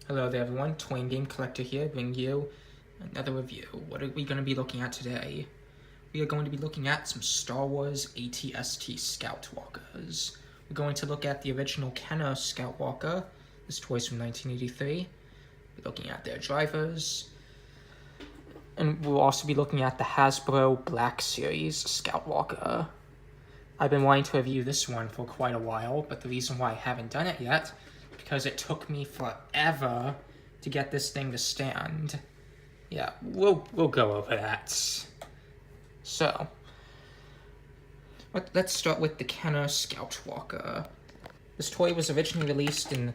Hello there everyone, Toy and Game Collector here, bringing you another review. What are we going to be looking at today? We are going to be looking at some Star Wars AT-ST Scout Walkers. We're going to look at the original Kenner Scout Walker. This toy's from 1983. We're looking at their drivers. And we'll also be looking at the Hasbro Black Series Scout Walker. I've been wanting to review this one for quite a while, but the reason why I haven't done it yet because it took me forever to get this thing to stand. Yeah, we'll go over that. So, let's start with the Kenner Scout Walker. This toy was originally released in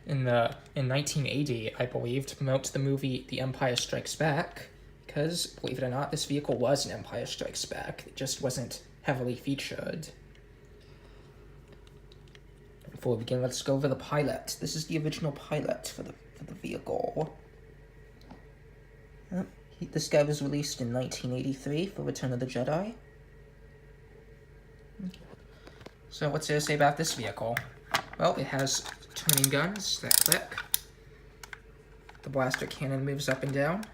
1980, I believe, to promote the movie The Empire Strikes Back, because, believe it or not, this vehicle was an Empire Strikes Back. It just wasn't heavily featured. Before we begin, let's go over the pilot. This is the original pilot for the vehicle. This guy was released in 1983 for Return of the Jedi. So what's there to say about this vehicle? Well, it has turning guns that click. The blaster cannon moves up and down.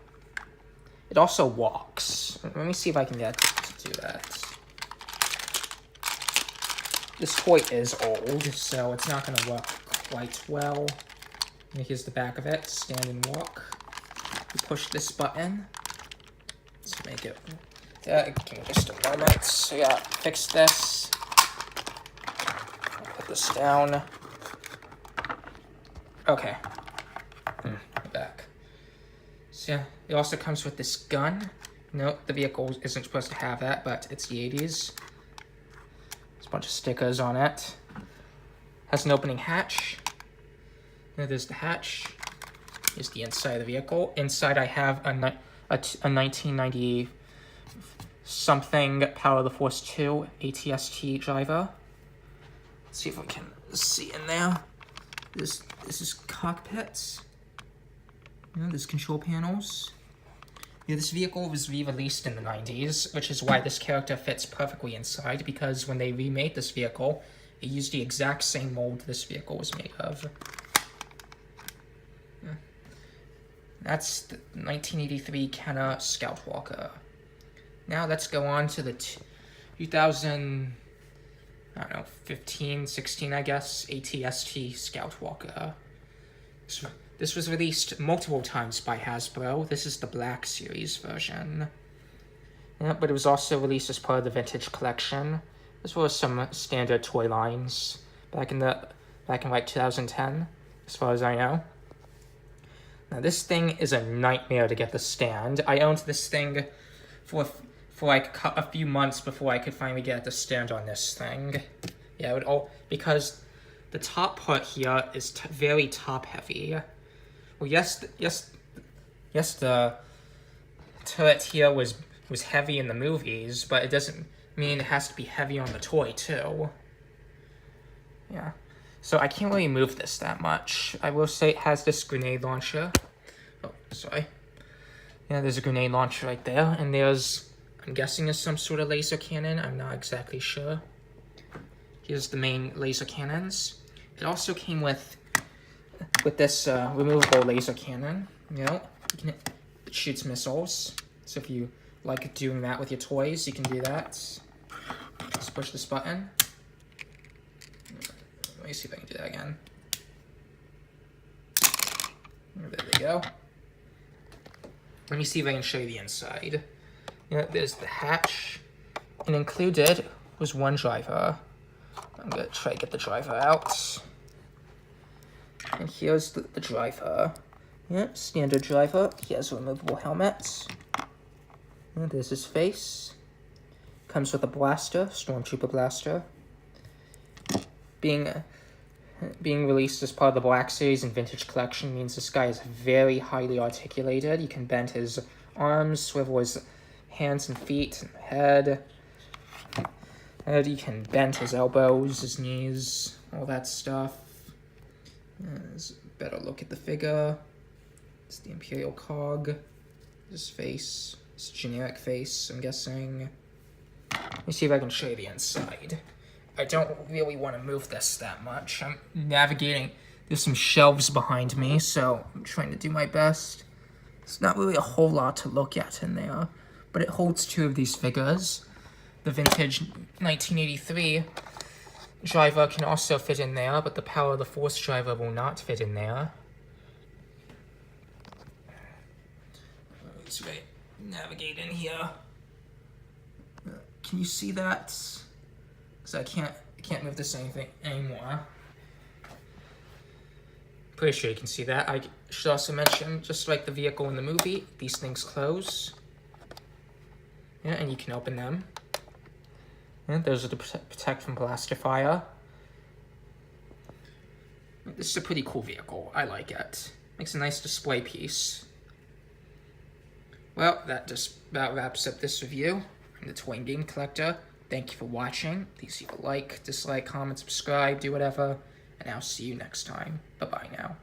It also walks. Let me see if I can get to do that. This toy is old, so it's not going to work quite well. And here's the back of it. Stand and walk. You push this button to make it... give me just a moment. So yeah, fix this. I'll put this down. Okay. Back. So yeah, it also comes with this gun. No, the vehicle isn't supposed to have that, but it's the 80s. Bunch of stickers on it. Has an opening hatch. There's the hatch. Here's the inside of the vehicle. Inside I have a 1990 something Power of the Force 2 AT-ST driver. Let's see if I can see in there. This is cockpits. There's control panels. Yeah, this vehicle was re-released in the 90s, which is why this character fits perfectly inside, because when they remade this vehicle, they used the exact same mold this vehicle was made of. Yeah. That's the 1983 Kenner Scout Walker. Now let's go on to the 2015, 16, I guess, AT-ST Scout Walker. This was released multiple times by Hasbro. This is the Black Series version. Yeah, but it was also released as part of the Vintage Collection, as well as some standard toy lines back in like 2010, as far as I know. Now this thing is a nightmare to get the stand. I owned this thing for like a few months before I could finally get the stand on this thing. Yeah, because the top part here is very top heavy. Well, yes, the turret here was heavy in the movies, but it doesn't mean it has to be heavy on the toy, too. Yeah, so I can't really move this that much. I will say it has this grenade launcher. Oh, sorry. Yeah, there's a grenade launcher right there, and I'm guessing there's some sort of laser cannon. I'm not exactly sure. Here's the main laser cannons. It also came with this removable laser cannon. It shoots missiles. So if you like doing that with your toys, you can do that. Just push this button. Let me see if I can do that again. There we go. Let me see if I can show you the inside. There's the hatch. And included was one driver. I'm going to try to get the driver out. And here's the driver. Yeah, standard driver. He has a removable helmet. And there's his face. Comes with a blaster, Stormtrooper blaster. Being released as part of the Black Series and Vintage Collection means this guy is very highly articulated. You can bend his arms, swivel his hands and feet and head. And you can bend his elbows, his knees, all that stuff. There's a better look at the figure. It's the Imperial Cog. His face. His generic face, I'm guessing. Let me see if I can show you the inside. I don't really want to move this that much. I'm navigating There's some shelves behind me, so I'm trying to do my best. It's not really a whole lot to look at in there, but it holds 2 of these figures. The vintage 1983 driver can also fit in there, but the Power of the Force driver will not fit in there. Let's navigate in here. Can you see that? Because I can't move this anything anymore. Pretty sure you can see that. I should also mention, just like the vehicle in the movie, these things close. Yeah, and you can open them. And those are to protect from blaster fire. This is a pretty cool vehicle. I like it. Makes a nice display piece. Well, that just about wraps up this review. I'm the Toy and Game Collector. Thank you for watching. Please leave a like, dislike, comment, subscribe, do whatever. And I'll see you next time. Bye-bye now.